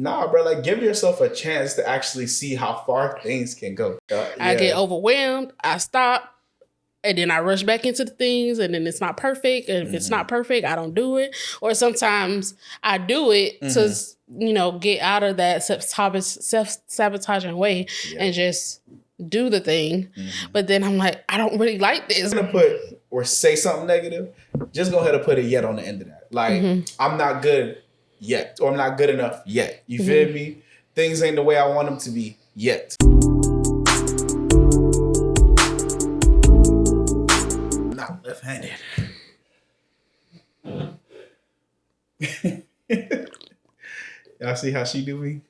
Nah, bro, like give yourself a chance to actually see how far things can go. I get overwhelmed, I stop, and then I rush back into the things, and then it's not perfect. And if it's not perfect, I don't do it. Or sometimes I do it to, get out of that self-sabotaging way and just do the thing. But then I'm like, I don't really like this. I'm gonna put or say something negative, just go ahead and put a yet on the end of that. Like, I'm not good yet, or I'm not good enough yet. You feel me? Things ain't the way I want them to be yet. Not left-handed. Y'all see how she do me?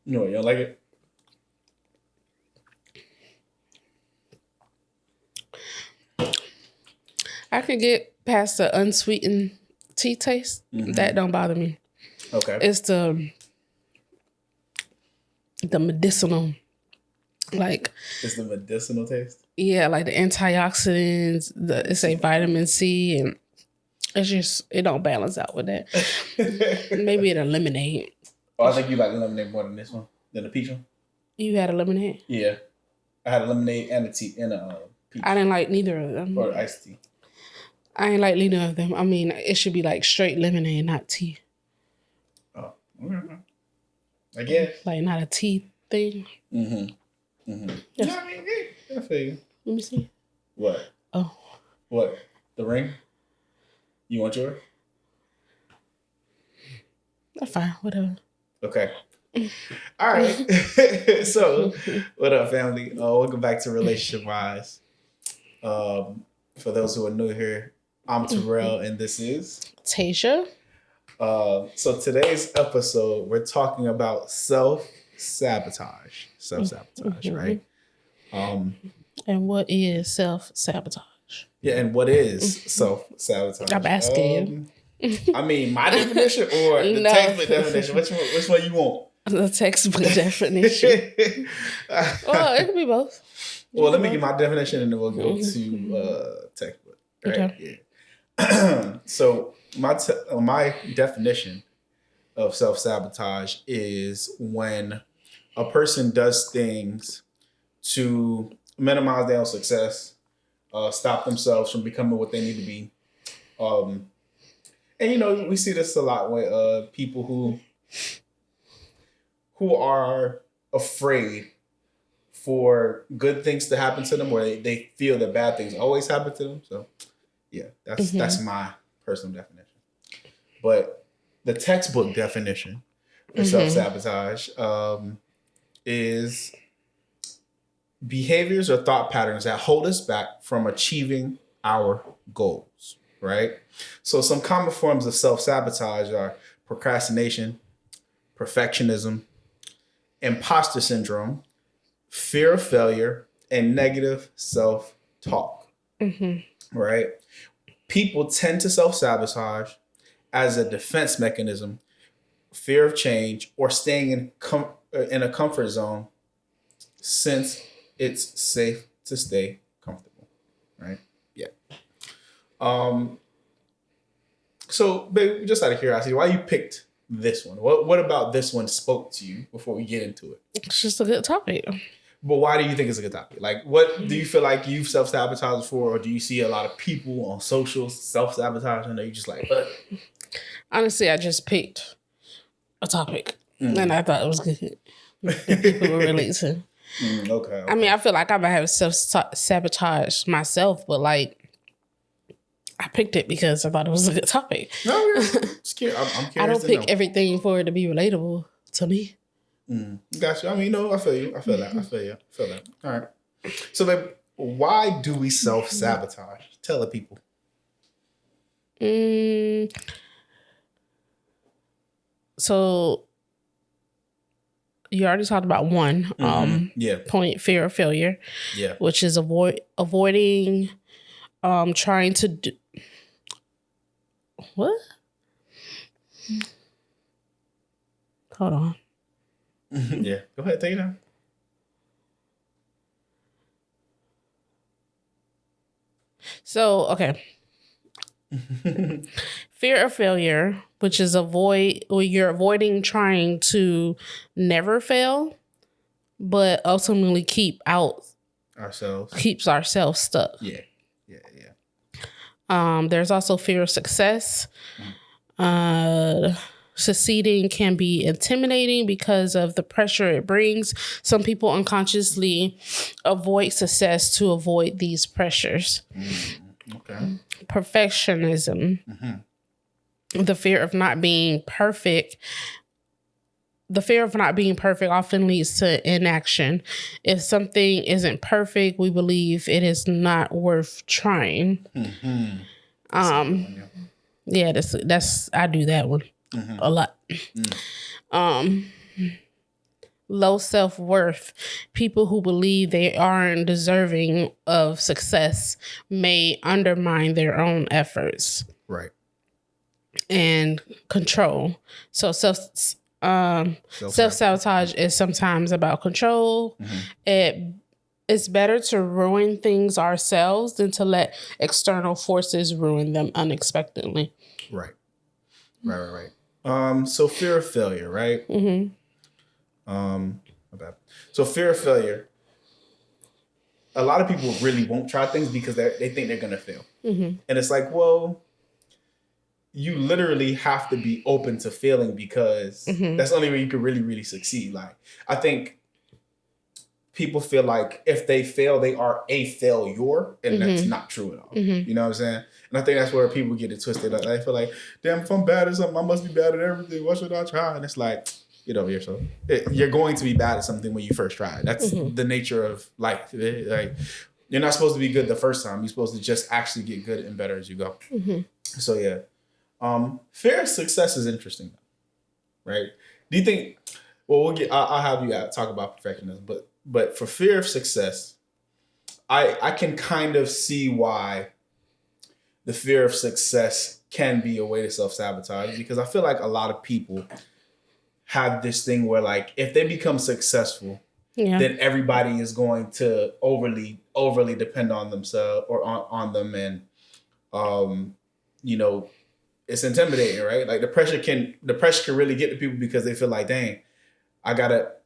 No, y'all like it? I can get past the unsweetened tea taste. That don't bother me. Okay. It's the medicinal, like. It's the medicinal taste? Yeah, like the antioxidants, it's a vitamin C, and it's just, it don't balance out with that. Maybe a lemonade. Oh, I think you like the lemonade more than this one, than the peach one. You had a lemonade? Yeah. I had a lemonade and a tea and a peach. I didn't like neither of them. Or iced tea. I ain't like neither of them. I mean, it should be like straight lemonade, not tea. Oh, I guess. Like not a tea thing. Yes. Yeah, I mean, I feel you. Let me see. What? Oh. What? The ring? You want yours? That's fine. Whatever. Okay. All right. So, what up, family? Welcome back to Relationship Wise. For those who are new here, I'm Terrell, and this is Tasha. So today's episode, we're talking about self-sabotage. Self-sabotage, right? And what is self-sabotage? Yeah, and what is self-sabotage? I'm asking you. I mean, my definition or the textbook definition? Which one you want? The textbook definition. Well, it could be both. Well, let me give my definition and then we'll go to textbook. Right? Okay. Yeah. So my definition of self-sabotage is when a person does things to minimize their own success, stop themselves from becoming what they need to be. And we see this a lot with people who are afraid for good things to happen to them, or they feel that bad things always happen to them. So yeah, that's my personal definition. But the textbook definition for self-sabotage is behaviors or thought patterns that hold us back from achieving our goals, right? So some common forms of self-sabotage are procrastination, perfectionism, imposter syndrome, fear of failure, and negative self-talk, right? People tend to self-sabotage as a defense mechanism, fear of change, or staying in a comfort zone since it's safe to stay comfortable, right? Yeah. So, babe, just out of curiosity, why you picked this one? What about this one spoke to you before we get into it? It's just a good topic. But why do you think it's a good topic? Like, what do you feel like you've self-sabotaged before, or do you see a lot of people on social self-sabotage and you just like, Honestly, I just picked a topic and I thought it was good. That people would relate to. Okay. I mean, I feel like I might have self-sabotaged myself, but like, I picked it because I thought it was a good topic. No, yeah. I'm curious. I don't pick everything for it to be relatable to me. Gotcha. I mean, I feel you. I feel that. I feel that. All right. So, babe, why do we self-sabotage? Tell the people. So, you already talked about one point, fear of failure. Yeah. Which is avoiding trying to do. What? Hold on. Yeah. Go ahead. Take it down. So, okay. Fear of failure, which is you're avoiding trying to never fail, but ultimately keeps ourselves stuck. Yeah. There's also fear of success. Succeeding can be intimidating because of the pressure it brings. Some people unconsciously avoid success to avoid these pressures. Okay. Perfectionism. The fear of not being perfect. The fear of not being perfect often leads to inaction. If something isn't perfect, we believe it is not worth trying. Yeah, that's I do that one a lot. Low self-worth. People who believe they aren't deserving of success may undermine their own efforts. Right. And control. So self-sabotage is sometimes about control. It's better to ruin things ourselves than to let external forces ruin them unexpectedly. Right. So fear of failure, right? So fear of failure. A lot of people really won't try things because they think they're gonna fail, and it's like, well, you literally have to be open to failing because that's the only way you can really, really succeed. Like, I think people feel like if they fail, they are a failure, and that's not true at all. You know what I'm saying? And I think that's where people get it twisted. Like, they feel like, damn, if I'm bad at something, I must be bad at everything. Why should I try? And it's like, get over yourself. You're going to be bad at something when you first try. That's the nature of life. Like, you're not supposed to be good the first time. You're supposed to just actually get good and better as you go. So yeah, fear of success is interesting, right? Do you think? Well, I'll have you talk about perfectionism, but for fear of success, I can kind of see why the fear of success can be a way to self-sabotage, because I feel like a lot of people have this thing where, like, if they become successful, then everybody is going to overly depend on themselves or on them, and it's intimidating, right? Like, the pressure can really get to people because they feel like, dang,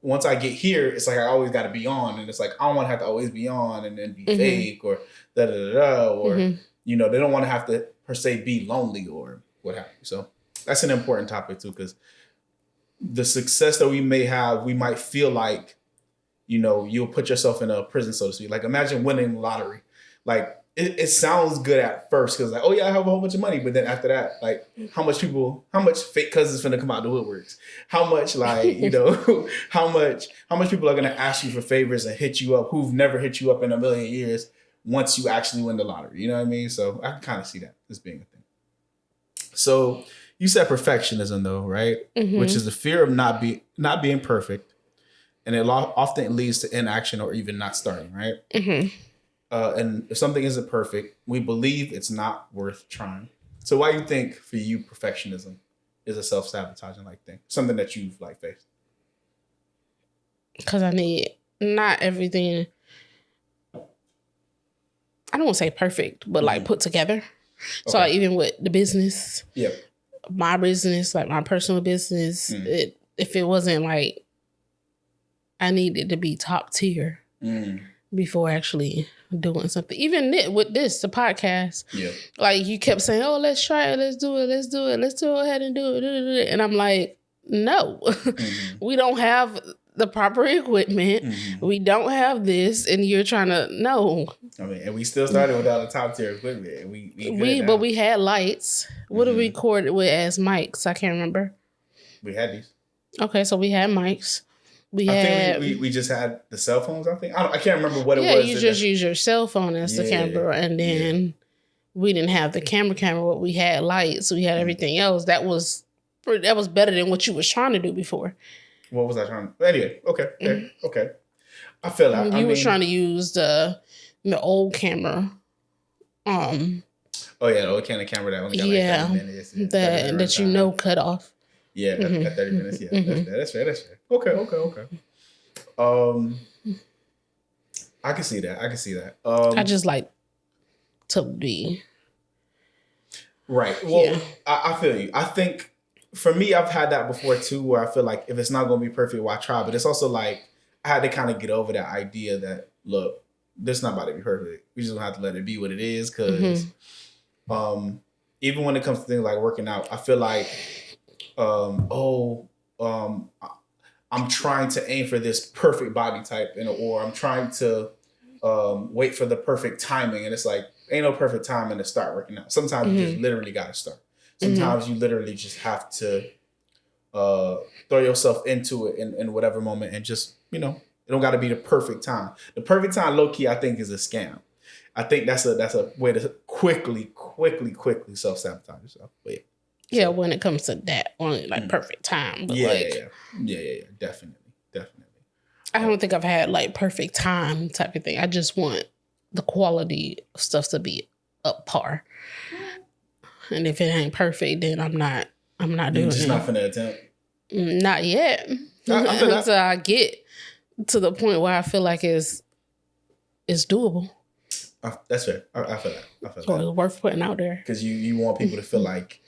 once I get here, it's like I always gotta be on, and it's like I don't want to have to always be on and then be fake or da da da, or they don't want to have to per se be lonely or what have you. So that's an important topic too, because the success that we may have, we might feel like, you'll put yourself in a prison, so to speak. Like, imagine winning the lottery. Like, it sounds good at first because, like, oh yeah, I have a whole bunch of money. But then after that, like, how much fake cousins finna come out the woodworks? How much, like, how much people are gonna ask you for favors and hit you up who've never hit you up in a million years once you actually win the lottery? You know what I mean? So I can kind of see that as being a thing. So you said perfectionism, though, right? Which is the fear of not being perfect, and it often leads to inaction or even not starting, right? And if something isn't perfect, we believe it's not worth trying. So why do you think, for you, perfectionism is a self-sabotaging like thing? Something that you've like faced? Because I need not everything. I don't want to say perfect, but like put together. Okay. So like, even with the business, my business, like my personal business, if it wasn't like, I needed to be top tier before actually doing something. Even with this, the podcast, like, you kept saying, oh, let's try it, let's do it, let's go ahead and do it. And I'm like, no, we don't have the proper equipment. We don't have this, and you're trying to, no. I mean, and we still started without a top tier equipment. But we had lights. What did we record with as mics? I can't remember. We had these. Okay, so we had mics. I think we just had the cell phones, I think. I can't remember what it was. Yeah, you just use your cell phone as the camera, and then we didn't have the camera, but we had lights, we had everything else. That was better than what you was trying to do before. What was I trying to... Anyway, okay. I feel like... You were trying to use the old camera. Oh yeah, the old camera that only got like 30 minutes. That cut off. Yeah, at 30 minutes. Yeah, that's fair. Okay. I can see that. I just like to be. Right. Well, Yeah. I feel you. I think for me, I've had that before too, where I feel like if it's not going to be perfect, why try? But it's also like I had to kind of get over that idea that look, this not about to be perfect. We just gonna have to let it be what it is, because even when it comes to things like working out, I feel like um, I'm trying to aim for this perfect body type, or I'm trying to wait for the perfect timing, and it's like ain't no perfect timing to start working out. Sometimes you just literally got to start. Sometimes you literally just have to throw yourself into it in whatever moment, and just it don't got to be the perfect time. The perfect time, low key, I think is a scam. I think that's a way to quickly self-sabotage yourself. But yeah. Yeah, when it comes to that, only like perfect time. But Yeah, definitely. I don't think I've had like perfect time type of thing. I just want the quality of stuff to be up par. And if it ain't perfect, then I'm not doing You're just it. not finna attempt. Not yet. I feel that. Until I get to the point where I feel like it's doable. That's fair. I feel that. So it's worth putting out there. Because you want people to feel like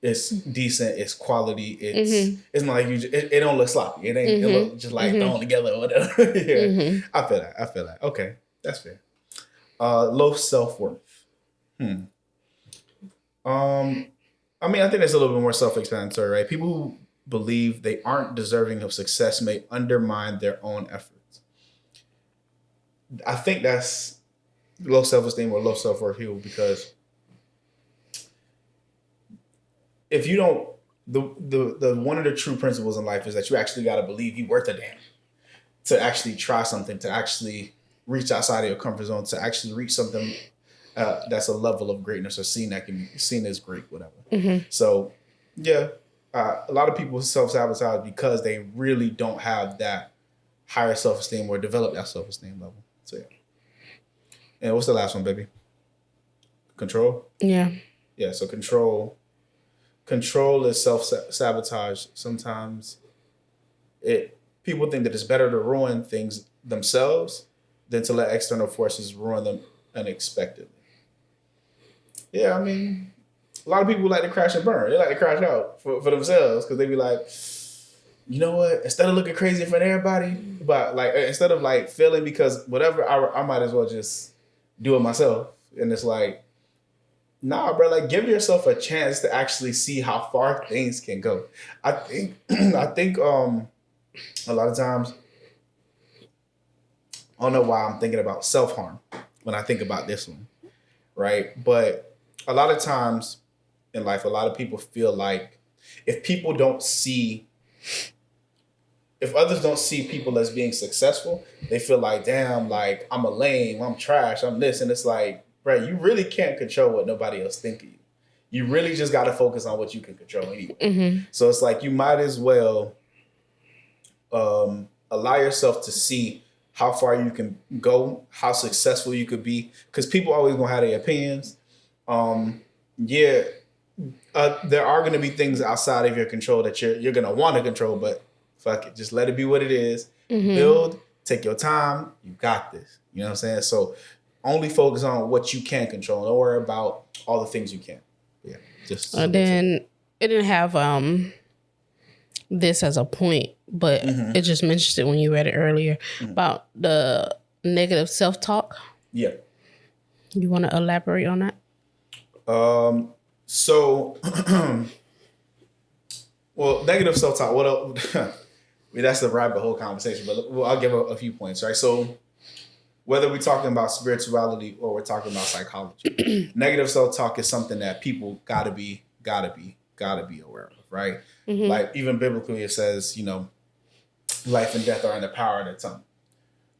it's decent, it's quality, it's not like it don't look sloppy. It ain't it look just like thrown together or whatever. I feel that. Okay, that's fair. Low self-worth. I mean, I think it's a little bit more self-explanatory, right? People who believe they aren't deserving of success may undermine their own efforts. I think that's low self-esteem or low self-worth people, because if you don't, the one of the true principles in life is that you actually got to believe you're worth a damn to actually try something, to actually reach outside of your comfort zone, to actually reach something that's a level of greatness, or seen that can be seen as great, whatever. So, yeah, a lot of people self-sabotage because they really don't have that higher self-esteem or develop that self-esteem level. So, yeah. And what's the last one, baby? Control? Yeah. Yeah, so control is self-sabotage. Sometimes people think that it's better to ruin things themselves than to let external forces ruin them unexpectedly. Yeah, I mean, a lot of people like to crash and burn. They like to crash out for themselves, because they be like, you know what? Instead of looking crazy in front of everybody, but like instead of like feeling because whatever, I might as well just do it myself. And it's like, nah, bro. Like, give yourself a chance to actually see how far things can go. I think a lot of times, I don't know why I'm thinking about self-harm when I think about this one, right? But a lot of times in life, a lot of people feel like if others don't see people as being successful, they feel like, damn, like I'm a lame, I'm trash, I'm this. And it's like, bro, you really can't control what nobody else think of you. You really just got to focus on what you can control anyway. So it's like you might as well allow yourself to see how far you can go, how successful you could be, because people always gonna have their opinions. There are gonna be things outside of your control that you're gonna want to control, but fuck it, just let it be what it is. Build, take your time. You got this. You know what I'm saying? So only focus on what you can control. Don't worry about all the things you can't. Yeah, just. And then it didn't have this as a point, but it just mentioned it when you read it earlier about the negative self-talk. Yeah. You want to elaborate on that? So, well, negative self-talk. I mean, that's the rabbit hole conversation, but I'll give a few points, right? So, whether we're talking about spirituality or we're talking about psychology, negative self-talk is something that people gotta be aware of, right? Like even biblically, it says, life and death are in the power of the tongue,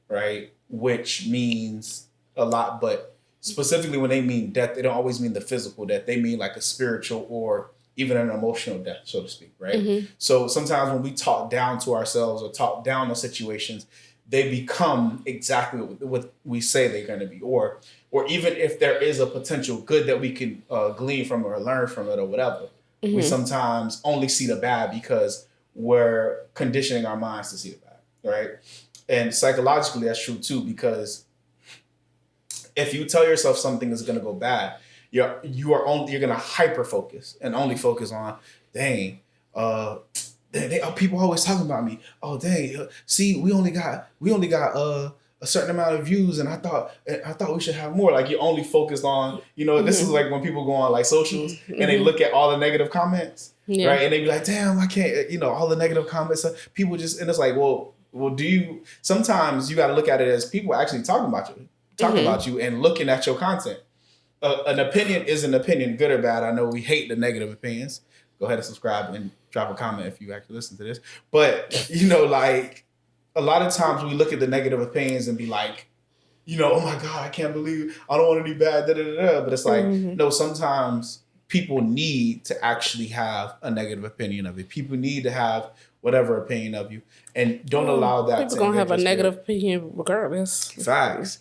right? Which means a lot, but specifically when they mean death, they don't always mean the physical death. They mean like a spiritual or even an emotional death, so to speak, right? So sometimes when we talk down to ourselves or talk down on situations, they become exactly what we say they're going to be, or even if there is a potential good that we can glean from or learn from it or whatever, we sometimes only see the bad because we're conditioning our minds to see the bad, right? And psychologically, that's true too, because if you tell yourself something is going to go bad, you're gonna hyper focus and only focus on, dang, people always talking about me. Oh dang, see, we only got a certain amount of views, and I thought we should have more. Like, you only focused on, this is like when people go on like socials and they look at all the negative comments, right? And they be like, damn, I can't, all the negative comments. People just, and it's like, well, sometimes you got to look at it as people actually talking about you and looking at your content. An opinion is an opinion, good or bad. I know we hate the negative opinions. Go ahead and subscribe and drop a comment if you actually listen to this. But, like, a lot of times we look at the negative opinions and be like, oh my God, I can't believe, I don't want to be bad, But it's like, no, sometimes people need to actually have a negative opinion of it. People need to have whatever opinion of you. And don't allow that people going to have a negative opinion regardless. Facts.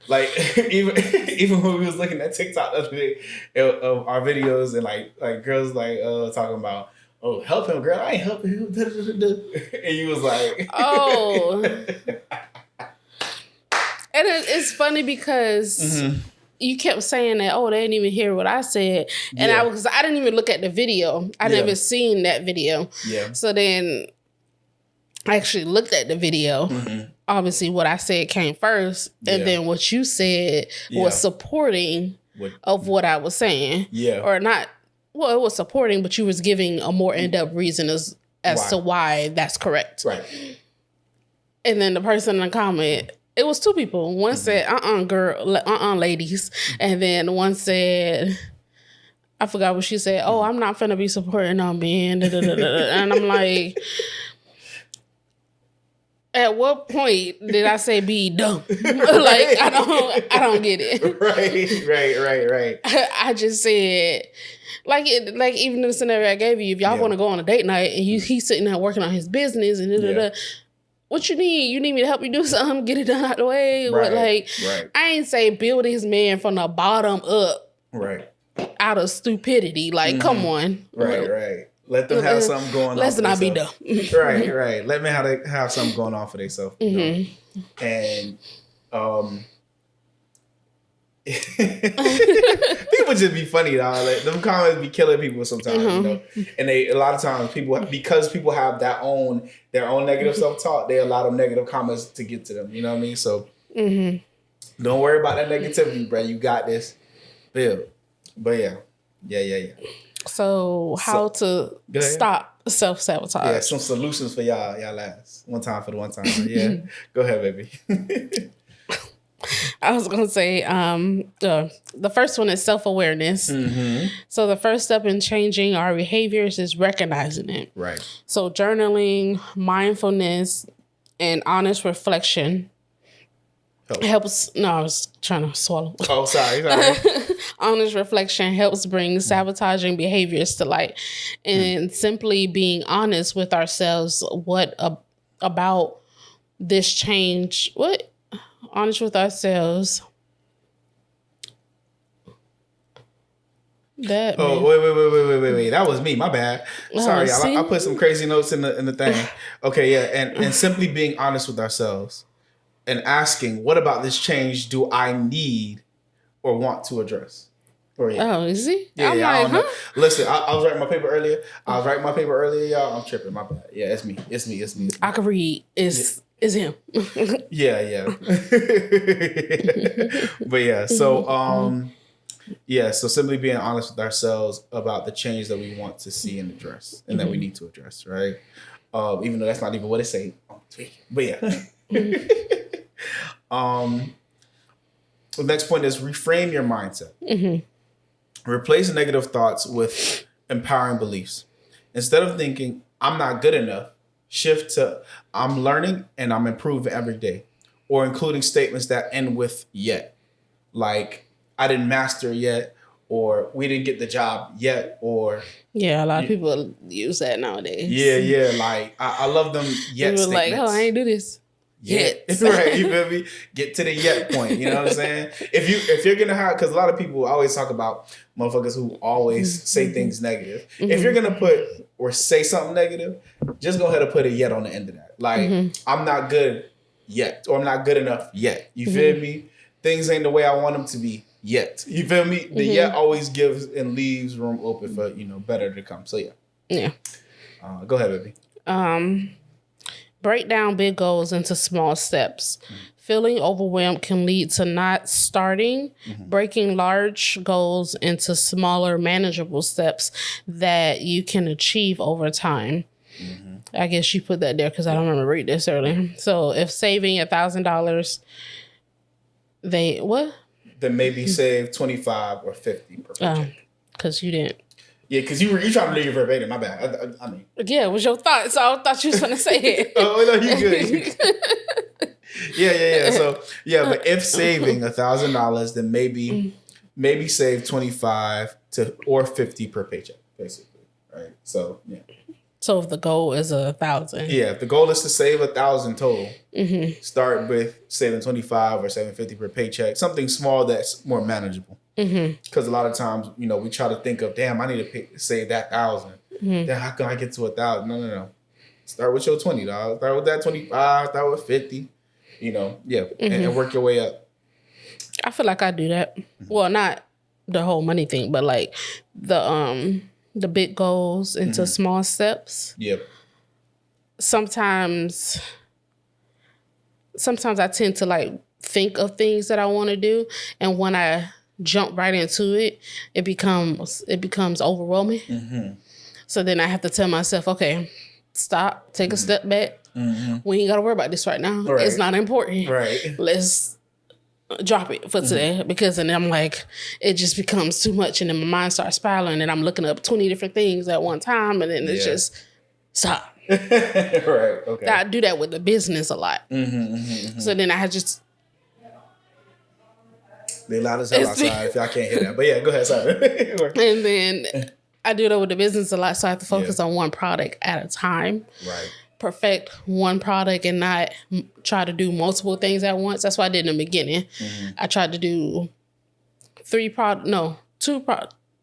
Like, even when we was looking at TikTok the other day of our videos, and like girls talking about, oh, help him, girl, I ain't helping him. And you was like, oh. And it's funny because you kept saying that, oh, they didn't even hear what I said. And I didn't even look at the video. I never seen that video. Yeah. So then I actually looked at the video. Obviously, what I said came first, and then what you said was supporting of what I was saying. Yeah. Or not, well, it was supporting, but you was giving a more in-depth reason as to why that's correct. Right. And then the person in the comment, it was two people. One said, girl, ladies. And then one said, I forgot what she said. Oh, I'm not finna be supporting on men. And I'm like, at what point did I say be dumb? Like, I don't get it. Right. I just said, like even in the scenario I gave you, if y'all want to go on a date night and he's sitting there working on his business and what you need? You need me to help you do something, get it done out the way. Right. I ain't say build his man from the bottom up. Right. Out of stupidity. Like, come on. Right. Let them have something going on. Let's not be dumb. Right. Let me have something going on for themselves. And people just be funny, dog. Like, them comments be killing people sometimes, And a lot of times because people have their own negative self-talk, they allow them negative comments to get to them. You know what I mean? So don't worry about that negativity, bro. You got this. Build. But yeah. So how to stop self-sabotage? Yeah, some solutions for y'all last. One time for the one time. Yeah. Go ahead, baby. I was going to say the first one is self-awareness. So the first step in changing our behaviors is recognizing it. Right. So journaling, mindfulness, and honest reflection helps. No, I was trying to swallow. Oh, sorry. Honest reflection helps bring sabotaging behaviors to light. And simply being honest with ourselves, about this change? Honest with ourselves. Wait. That was me. My bad. Sorry, I put some crazy notes in the thing. Okay, yeah. And simply being honest with ourselves and asking, what about this change do I need or want to address? Oh, is he? Yeah, I don't know. Listen, I was writing my paper earlier. Y'all. I'm tripping. My bad. Yeah, it's me. I can read. It's him. Yeah. But yeah, so simply being honest with ourselves about the change that we want to see and address and that we need to address, right? Even though that's not even what it say. But yeah. The next point is reframe your mindset. Replace negative thoughts with empowering beliefs. Instead of thinking, I'm not good enough, shift to, I'm learning and I'm improving every day. Or including statements that end with yet. Like, I didn't master yet, or we didn't get the job yet, or... Yeah, a lot of people use that nowadays. Yeah. Like, I love them yet statements. Like, oh, I ain't do this. Yet. Right, you feel me? Get to the yet point, you know what I'm saying? If you're gonna have, because a lot of people always talk about motherfuckers who always say things negative. If you're gonna put or say something negative, just go ahead and put a yet on the end of that. Like, I'm not good yet, or I'm not good enough yet. You feel me? Things ain't the way I want them to be yet. You feel me? The yet always gives and leaves room open for, better to come. So, yeah. Yeah. Go ahead, baby. Break down big goals into small steps. Feeling overwhelmed can lead to not starting. Breaking large goals into smaller, manageable steps that you can achieve over time. I guess you put that there because I don't remember reading this earlier. So if saving $1,000, Then maybe save 25 or 50 per paycheck. Because you didn't. Yeah, because you trying to do your verbatim. My bad. I mean. Yeah, it was your thought. So I thought you was going to say it. Oh, no, you good. Yeah. So, but if saving $1,000, then maybe save 25 or 50 per paycheck, basically. Right? So, yeah. So if the goal is 1,000. Yeah, if the goal is to save 1,000 total, start with saving 25 or saving 50 per paycheck, something small that's more manageable. Because a lot of times, we try to think of, damn, I need to save that 1,000. Then how can I get to 1,000? No. Start with your $20. Start with that 25. Start with 50. And work your way up. I feel like I do that. Well, not the whole money thing, but like the big goals into small steps. Yep. Sometimes I tend to like think of things that I want to do, and when I jump right into it, it becomes overwhelming. So then I have to tell myself, okay, stop, take a step back. We ain't got to worry about this right now. Right. It's not important. Right. Let's drop it for today, because then I'm like, it just becomes too much, and then my mind starts spiraling, and I'm looking up 20 different things at one time, and then it's just stop. Right. Okay. I do that with the business a lot. So then I just. They loud as hell outside if y'all can't hear that. But yeah, go ahead. Sorry. And then I do that with the business a lot, so I have to focus on one product at a time. Right. Perfect one product and not try to do multiple things at once. That's what I did in the beginning. I tried to do 2 products.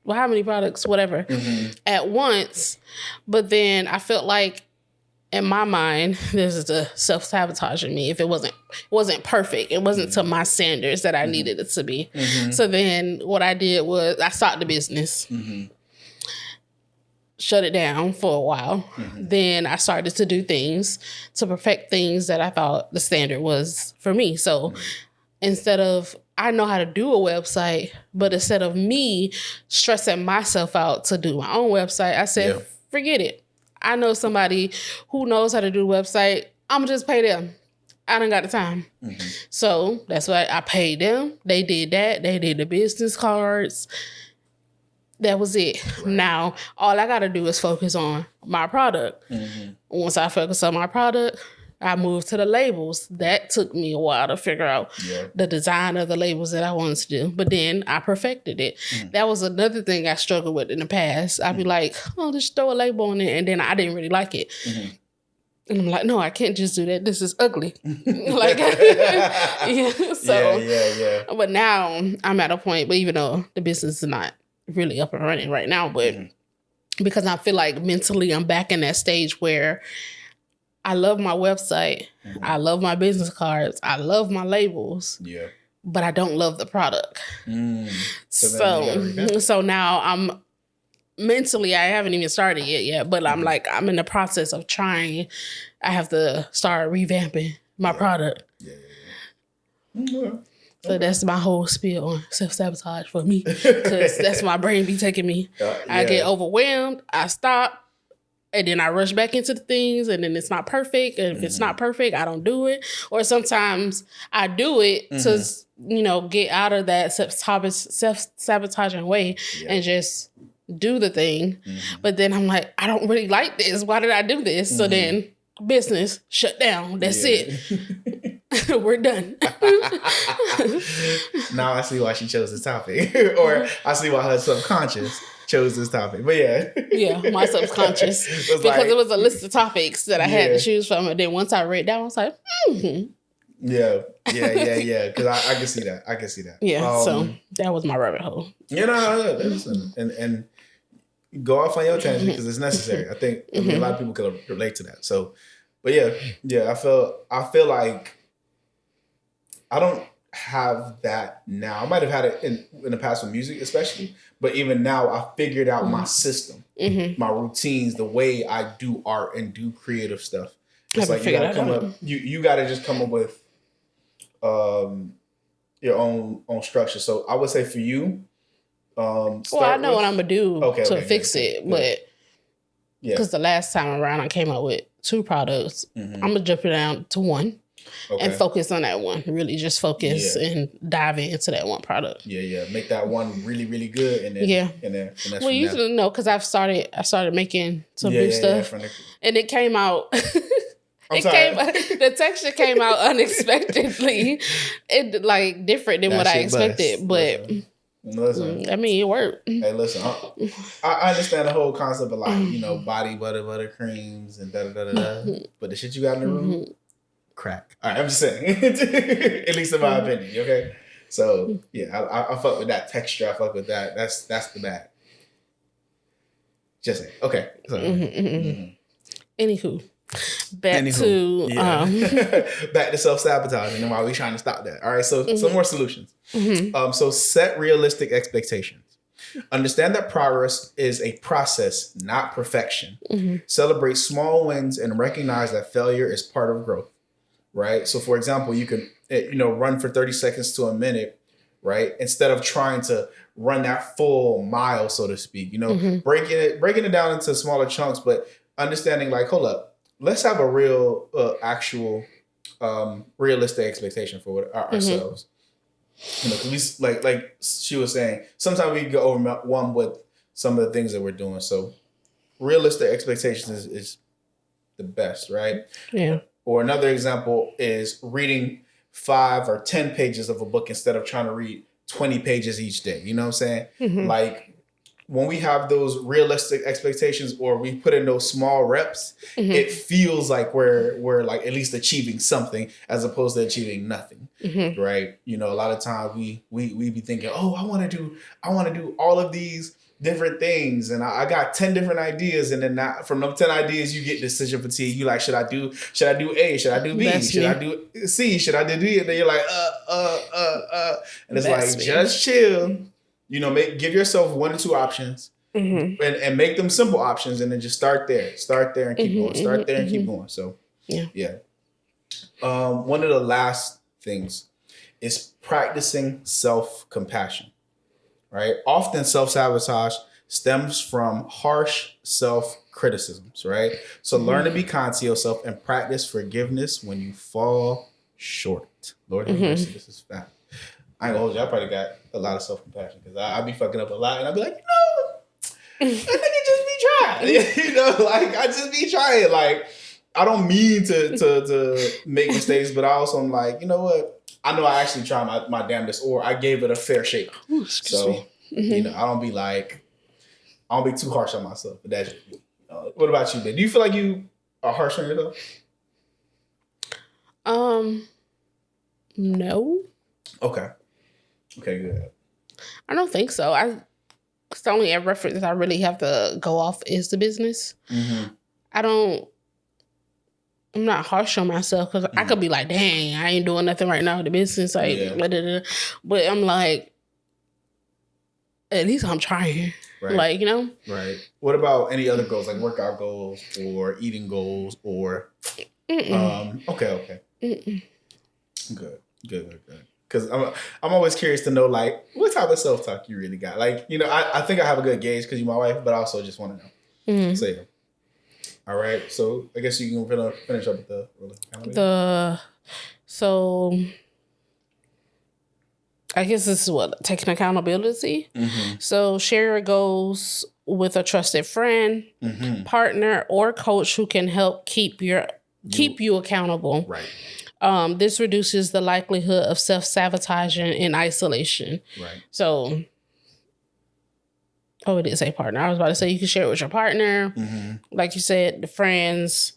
Well, how many products, whatever, at once. But then I felt like, in my mind, this is the self-sabotage in me. If it wasn't perfect, it wasn't to my standards that I needed it to be. So then what I did was I stopped the business, shut it down for a while. Then I started to do things to perfect things that I thought the standard was for me. So instead of, I know how to do a website, but instead of me stressing myself out to do my own website, I said, forget it. I know somebody who knows how to do a website. I'm going to just pay them. I done got the time. So that's why I paid them. They did that. They did the business cards. That was it. Right. Now, all I got to do is focus on my product. Once I focus on my product, I moved to the labels. That took me a while to figure out the design of the labels that I wanted to do. But then I perfected it. That was another thing I struggled with in the past. I'd be like, oh, just throw a label on it. And then I didn't really like it. And I'm like, no, I can't just do that. This is ugly. But now I'm at a point, but even though the business is not really up and running right now, but because I feel like mentally I'm back in that stage where I love my website. I love my business cards. I love my labels. Yeah. But I don't love the product. So now I'm mentally, I haven't even started yet, but I'm like, I'm in the process of trying. I have to start revamping my product. So that's my whole spiel on self-sabotage for me, because that's my brain be taking me. I get overwhelmed. I stop. And then I rush back into the things, and then it's not perfect. And if it's not perfect, I don't do it. Or sometimes I do it to, get out of that self-sabotaging way and just do the thing. But then I'm like, I don't really like this. Why did I do this? So then business shut down. That's it. We're done. Now I see why she chose this topic. Or I see why her subconscious chose this topic. But my subconscious. Because it was a list of topics that I had to choose from. And then once I read that, I was like, Yeah. Because I can see that. Yeah, so that was my rabbit hole. Listen, and go off on your tangent because it's necessary. I think a lot of people can relate to that. So, but I feel like have that now. I might have had it in the past with music, especially, but even now, I figured out my system, my routines, the way I do art and do creative stuff. It's like you gotta come up. You gotta just come up with your own structure. So I would say for you, well, I know what I'm gonna do to fix it, but because the last time around I came up with 2 products, I'm gonna jump it down to 1 and focus on that one. Really, just focus and dive into that one product. Yeah. Make that one really, really good, and then and that's well, you know, because I started making some new stuff, and it came out. The texture came out unexpectedly. It like different than what I expected, but listen, I mean, it worked. Hey, listen, I understand the whole concept of like body butter creams and da da da da. But the shit you got in the room, crack. All right, I'm just saying, at least in my opinion. Okay, so yeah, I fuck with that texture. I fuck with that. That's the bag. Just saying. Okay. So, Anywho. Back to self-sabotage, and then why we trying to stop that. All right, so some more solutions. So set realistic expectations. Understand that progress is a process, not perfection. Celebrate small wins and recognize that failure is part of growth. Right. So, for example, you can run for 30 seconds to a minute. Right. Instead of trying to run that full mile, so to speak. Breaking it down into smaller chunks, but understanding like, hold up. Let's have a real, actual, realistic expectation for ourselves. Because we like she was saying, sometimes we get overwhelmed with some of the things that we're doing. So, realistic expectations is the best, right? Yeah. Or another example is reading 5 or 10 pages of a book instead of trying to read 20 pages each day. You know what I'm saying? Like, when we have those realistic expectations or we put in those small reps, it feels like we're like at least achieving something as opposed to achieving nothing. Right. A lot of times we be thinking, oh, I want to do all of these different things. And I got 10 different ideas. And then from them 10 ideas, you get decision fatigue. You like, should I do A? Should I do B? Should I do C? Should I do D? And then you're like, and it's like, just chill. Give yourself 1 or 2 options and make them simple options, and then just start there and keep going. Start there and keep going. So yeah. One of the last things is practicing self-compassion, right? Often self-sabotage stems from harsh self-criticisms, right? So learn to be kind to yourself and practice forgiveness when you fall short. Lord have mercy, this is fact. I ain't gonna hold you. I probably got a lot of self-compassion because I be fucking up a lot, and I be like, I think it just be trying. Like I just be trying. Like I don't mean to make mistakes, but I also am like, you know what? I know I actually tried my damnedest, or I gave it a fair shake. Ooh, so I don't be too harsh on myself. But that's what about you, babe? Do you feel like you are harsh on yourself? No. Okay, good. I don't think so. It's the only reference I really have to go off is the business. I'm not harsh on myself because I could be like, dang, I ain't doing nothing right now with the business. Like, blah, blah, blah. But I'm like, at least I'm trying. Right. Like, Right. What about any other goals, like workout goals or eating goals or? Okay. Good. Because I'm always curious to know, like, what type of self-talk you really got. Like, I think I have a good gauge because you're my wife, but I also just want to know. So, yeah. All right. So, I guess you can finish up with So, I guess this is taking accountability. So, share your goals with a trusted friend, partner, or coach who can help keep you accountable. Right. This reduces the likelihood of self-sabotaging and isolation. Right. So, it did say partner. I was about to say you can share it with your partner. Like you said, the friends.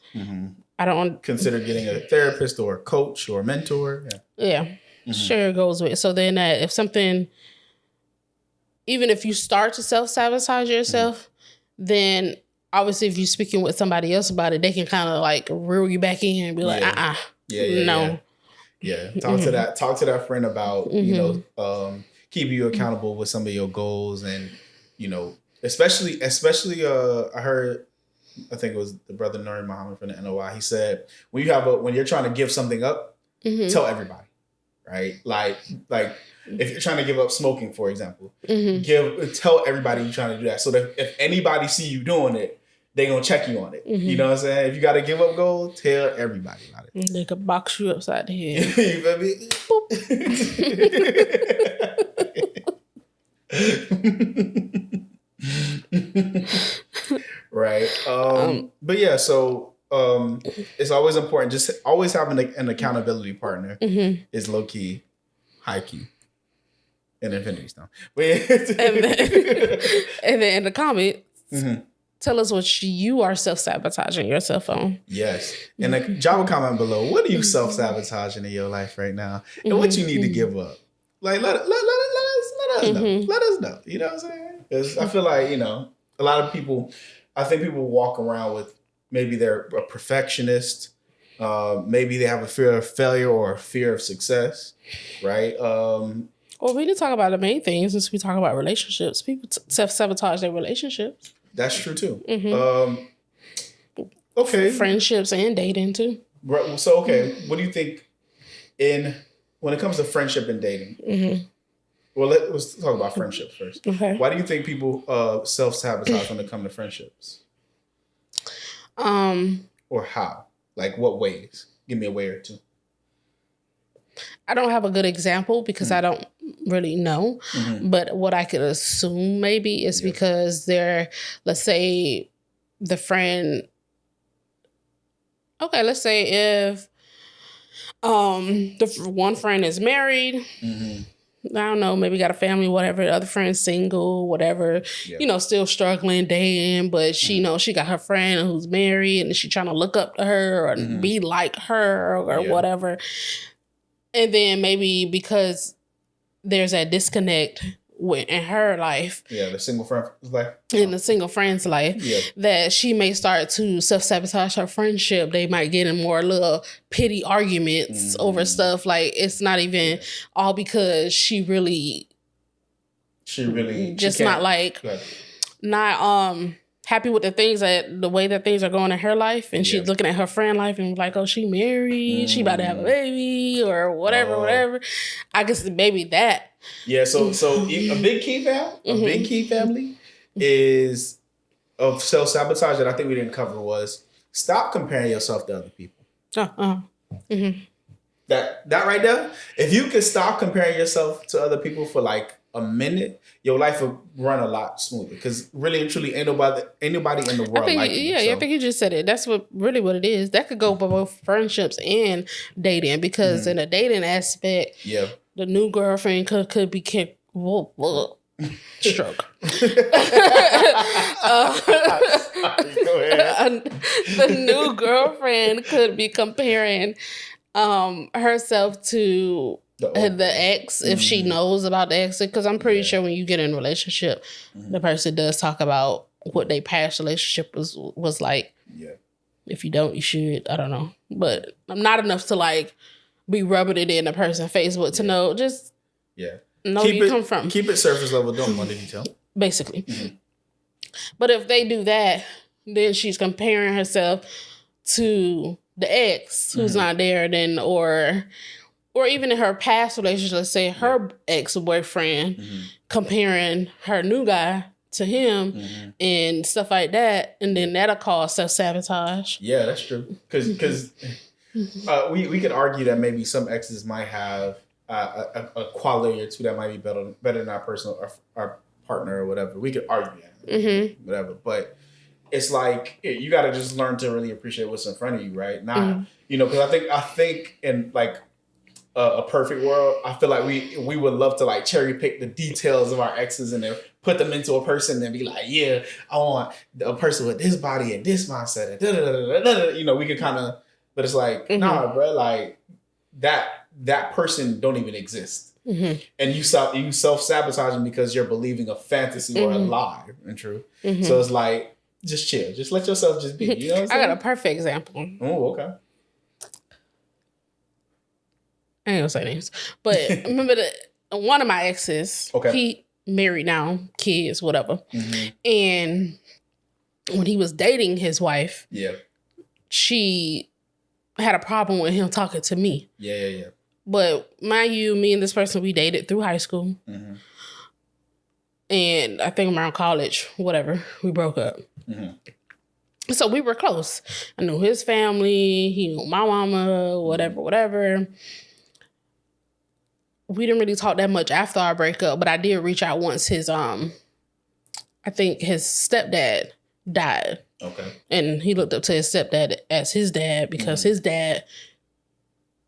I don't consider getting a therapist or a coach or a mentor. Yeah. Share goes with. So then if something, even if you start to self-sabotage yourself, then obviously if you're speaking with somebody else about it, they can kind of like reel you back in and be like, no. Yeah. Talk to that friend about, keeping you accountable with some of your goals. And, especially I heard, I think it was the brother Nuri Muhammad from the NOI. He said, when you're trying to give something up, tell everybody, right? Like if you're trying to give up smoking, for example, tell everybody you're trying to do that. So that if anybody see you doing it, they gonna check you on it. You know what I'm saying? If you got to give up gold, tell everybody about it. They could box you upside the head. You feel me? Right. But yeah, so it's always important. Just always having an accountability partner is low key, high key, and Infinity Stone. And then in the comments, tell us what you are self-sabotaging yourself on. Yes. And drop a comment below. What are you self-sabotaging in your life right now? And what you need to give up? Like, let us know. Let us know. You know what I'm saying? Because I feel like, a lot of people, I think people walk around with maybe they're a perfectionist. Maybe they have a fear of failure or a fear of success, right? Well, we didn't talk about the main things since we talk about relationships. People self-sabotage their relationships. That's true too. Okay. Friendships and dating too. Right. So, okay. What do you think when it comes to friendship and dating? Well, let's talk about friendships first. Okay. Why do you think people self-sabotage when it comes to friendships? Or how? Like what ways? Give me a way or two. I don't have a good example because I don't really know. But what I could assume maybe is because let's say the friend. Okay, let's say if the one friend is married. I don't know, maybe got a family, whatever. The other friend's single, whatever. Still struggling, dating, but she she got her friend who's married, and she trying to look up to her or be like her or whatever. And then maybe because there's that disconnect in her life. Yeah, the single friend's life. In the single friend's life, that she may start to self-sabotage her friendship. They might get in more little petty arguments over stuff. Like, it's not even all because she really just not like, not happy with the way that things are going in her life, and she's looking at her friend life and like, oh, she married, she about to have a baby or whatever. I guess maybe that. Yeah, so a big key family is of self-sabotage that I think we didn't cover was stop comparing yourself to other people. That right there, if you could stop comparing yourself to other people for like a minute, your life would run a lot smoother. Because really and truly, ain't nobody in the world like you. I think you just said it. That's what it is. That could go for both friendships and dating. Because in a dating aspect, the new girlfriend could be stroke. The new girlfriend could be comparing herself to the ex if she knows about the ex, because I'm pretty sure when you get in a relationship, the person does talk about what their past relationship was like. If you don't, you should. I don't know, but I'm not enough to like be rubbing it in a person's face, but to know, just know where you come from. Keep it surface level. Don't want the detail. Basically. But if they do that, then she's comparing herself to the ex who's not there, then or even in her past relationship, let's say her ex-boyfriend comparing her new guy to him and stuff like that, and then that'll cause self-sabotage. Yeah, that's true. Because we could argue that maybe some exes might have a quality or two that might be better than our personal our partner or whatever. We could argue that, whatever. But it's like you got to just learn to really appreciate what's in front of you, right? Not because I think in like a perfect world, I feel like we would love to like cherry pick the details of our exes and then put them into a person and be like, yeah, I want a person with this body and this mindset and we could kind of. But it's like, nah, bro, like that person don't even exist. And you self-sabotaging because you're believing a fantasy or a lie and true. So it's like, just chill. Just let yourself just be. You know what I'm saying? I got a perfect example. Oh, okay. I ain't gonna say names, but remember that one of my exes, he married now, kids, whatever. And when he was dating his wife, she had a problem with him talking to me. Yeah. But mind you, me and this person, we dated through high school. And I think around college, whatever, we broke up. So we were close. I knew his family, he knew my mama, whatever. We didn't really talk that much after our breakup, but I did reach out once his, I think his stepdad died. Okay. And he looked up to his stepdad as his dad because his dad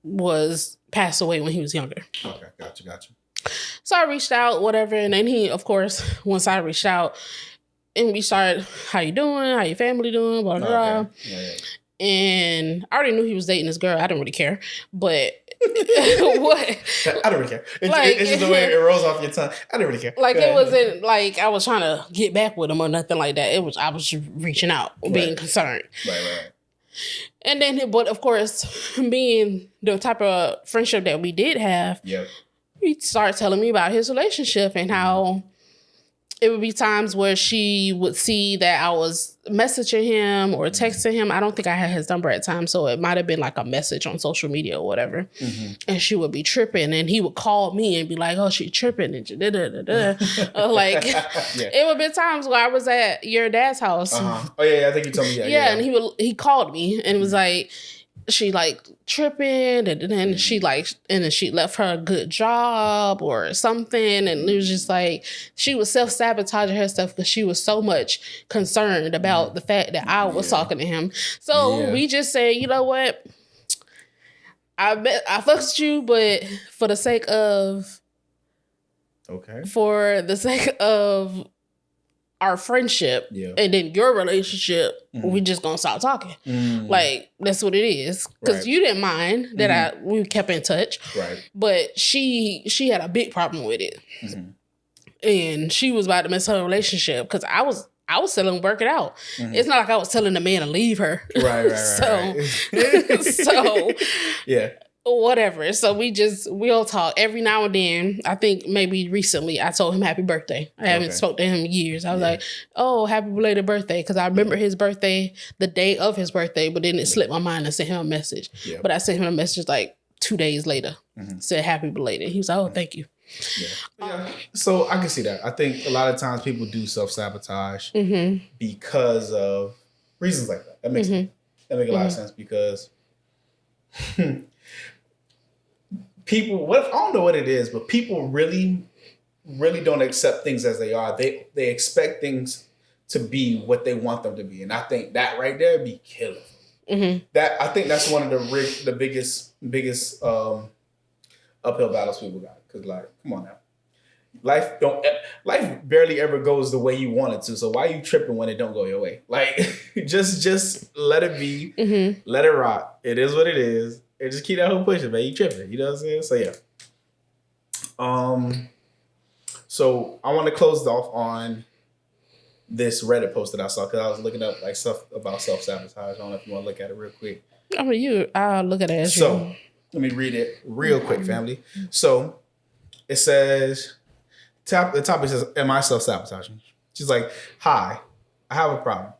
was passed away when he was younger. Okay, gotcha. So I reached out, whatever, and then he, of course, once I reached out, and we started, how you doing? How your family doing? Blah, blah, blah. Yeah. And I already knew he was dating this girl. I didn't really care. But what? I don't really care. It's just the way it rolls off your tongue. I didn't really care. Like, it wasn't like I was trying to get back with him or nothing like that. I was just reaching out, being concerned. Right. And then, but of course, being the type of friendship that we did have, he started telling me about his relationship and how it would be times where she would see that I was messaging him or texting him. I don't think I had his number at the time, so it might have been like a message on social media or whatever. And she would be tripping, and he would call me and be like, "Oh, she tripping," and like it would be times where I was at your dad's house. Oh yeah, I think you told me that. Yeah, and he called me and was like, she like tripping and then she like, and then she left her a good job or something. And it was just like, she was self-sabotaging her stuff because she was so much concerned about the fact that I was talking to him. So we just said, you know what? I fucks with you, but for the sake of our friendship and then your relationship, we just gonna stop talking. Like, that's what it is. Because you didn't mind that we kept in touch. Right. But she had a big problem with it. And she was about to miss her relationship because I was telling her work it out. It's not like I was telling the man to leave her. Right. So yeah. Whatever. So we'll talk every now and then. I think maybe recently I told him happy birthday. I haven't spoke to him in years. I was like, oh, happy belated birthday. Because I remember his birthday, the day of his birthday, but then it slipped my mind and sent him a message. But I sent him a message like 2 days later. Said happy belated. He was like, oh, thank you. Yeah. So I can see that. I think a lot of times people do self-sabotage because of reasons like that. That makes a lot of sense because people, I don't know what it is, but people really don't accept things as they are. They expect things to be what they want them to be, and I think that right there be killing. That I think that's one of the biggest uphill battles people got. Because like, come on now, life barely ever goes the way you want it to. So why are you tripping when it don't go your way? Like, just let it be, let it rock. It is what it is. And just keep that whole pushing, man. You tripping. You know what I'm saying? So yeah. So I want to close it off on this Reddit post that I saw because I was looking up like stuff about self-sabotage. I don't know if you want to look at it real quick. I mean, I'll look at it. So let me read it real quick, family. So it says, the topic says, am I self-sabotaging? She's like, hi, I have a problem.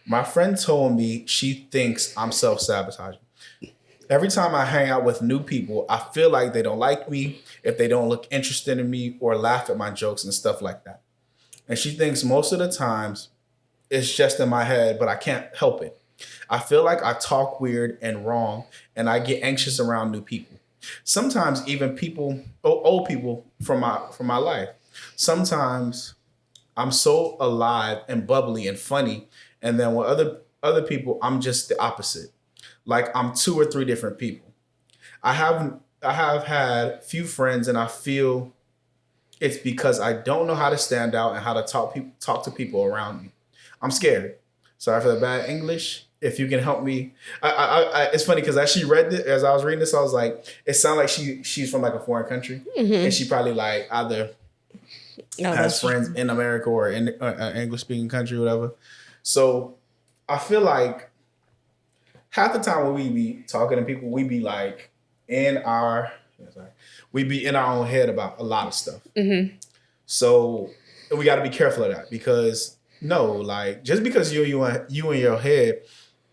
My friend told me she thinks I'm self-sabotaging. Every time I hang out with new people, I feel like they don't like me if they don't look interested in me or laugh at my jokes and stuff like that. And she thinks most of the times it's just in my head, but I can't help it. I feel like I talk weird and wrong, and I get anxious around new people. Sometimes even old people from my life. Sometimes I'm so alive and bubbly and funny, and then with other people, I'm just the opposite. Like I'm 2 or 3 different people. I have had few friends, and I feel it's because I don't know how to stand out and how to talk to people around me. I'm scared. Sorry for the bad English. If you can help me, it's funny because as I was reading this, I was like, it sounds like she's from like a foreign country, and she probably like either has friends in America or in English speaking country, or whatever. So I feel like half the time when we be talking to people, we be like in our We be in our own head about a lot of stuff. Mm-hmm. So we got to be careful of that because no, like just because you in your head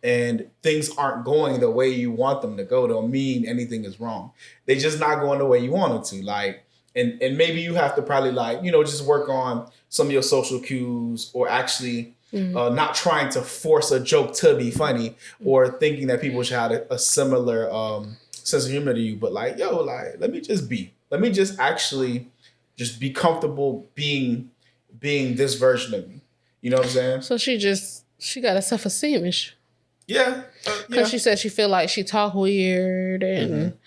and things aren't going the way you want them to go don't mean anything is wrong. They just not going the way you want them to. Like, and maybe you have to probably like, just work on some of your social cues or actually not trying to force a joke to be funny or thinking that people should have a similar sense of humor to you. But like, yo, like, let me just actually just be comfortable being this version of me. You know what I'm saying? So she got a self-esteem issue. Yeah. Because she said she feel like she talk weird and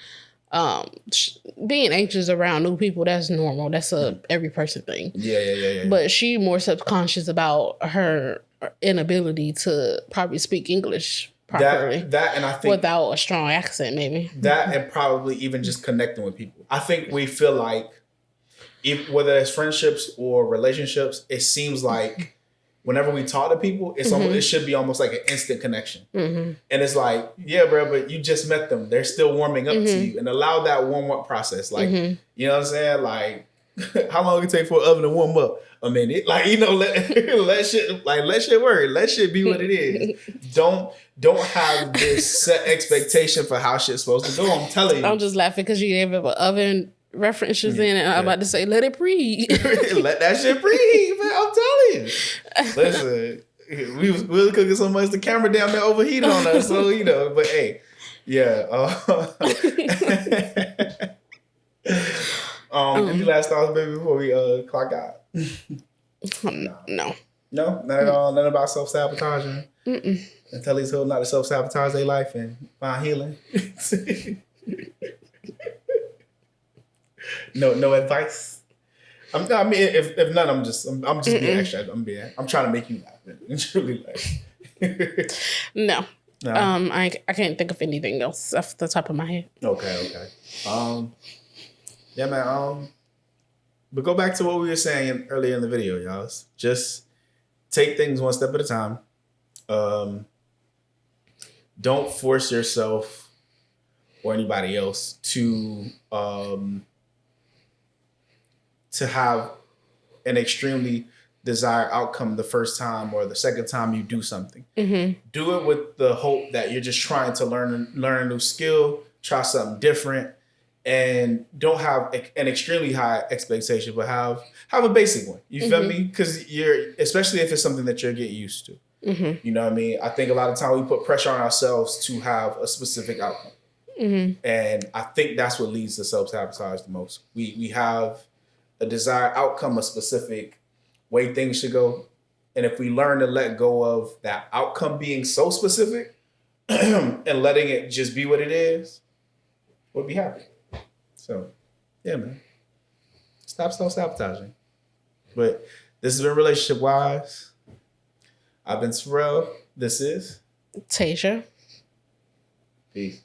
being anxious around new people, that's normal. That's every person thing. Yeah. But she more subconscious about her inability to probably speak English properly. That and I think without a strong accent, maybe. That and probably even just connecting with people. I think we feel like whether it's friendships or relationships, it seems like whenever we talk to people, it's almost, it should be almost like an instant connection. And it's like, yeah, bro, but you just met them. They're still warming up to you, and allow that warm up process. Like, you know what I'm saying? Like, how long it take for an oven to warm up? A minute. Like, let shit work. Let shit be what it is. Don't have this set expectation for how shit's supposed to go. I'm telling you. I'm just laughing because you gave an oven references in, and I'm about to say, let it breathe. Let that shit breathe, man. I'm telling you. Listen, we was cooking so much the camera down there overheated on us. So but hey, yeah. Any last thoughts, baby, before we clock out? No, not at all. Nothing about self-sabotaging. And tell these hoes not to self-sabotage their life and find healing. No advice. I mean, if none, I'm just being extra. I'm trying to make you laugh. Truly like. No. I can't think of anything else off the top of my head. Okay. Yeah, man. But go back to what we were saying earlier in the video, y'all. Just take things one step at a time. Don't force yourself or anybody else to have an extremely desired outcome the first time or the second time you do something. Do it with the hope that you're just trying to learn a new skill, try something different, and don't have an extremely high expectation, but have a basic one. You feel me? Because especially if it's something that you're getting used to. You know what I mean? I think a lot of time we put pressure on ourselves to have a specific outcome. And I think that's what leads to self-sabotage the most. We have a desired outcome, a specific way things should go. And if we learn to let go of that outcome being so specific and letting it just be what it is, we'll be happy. So, yeah, man. Stop self-sabotaging. But this has been Relationship Wise. I've been Sorrell. This is Tasia. Peace.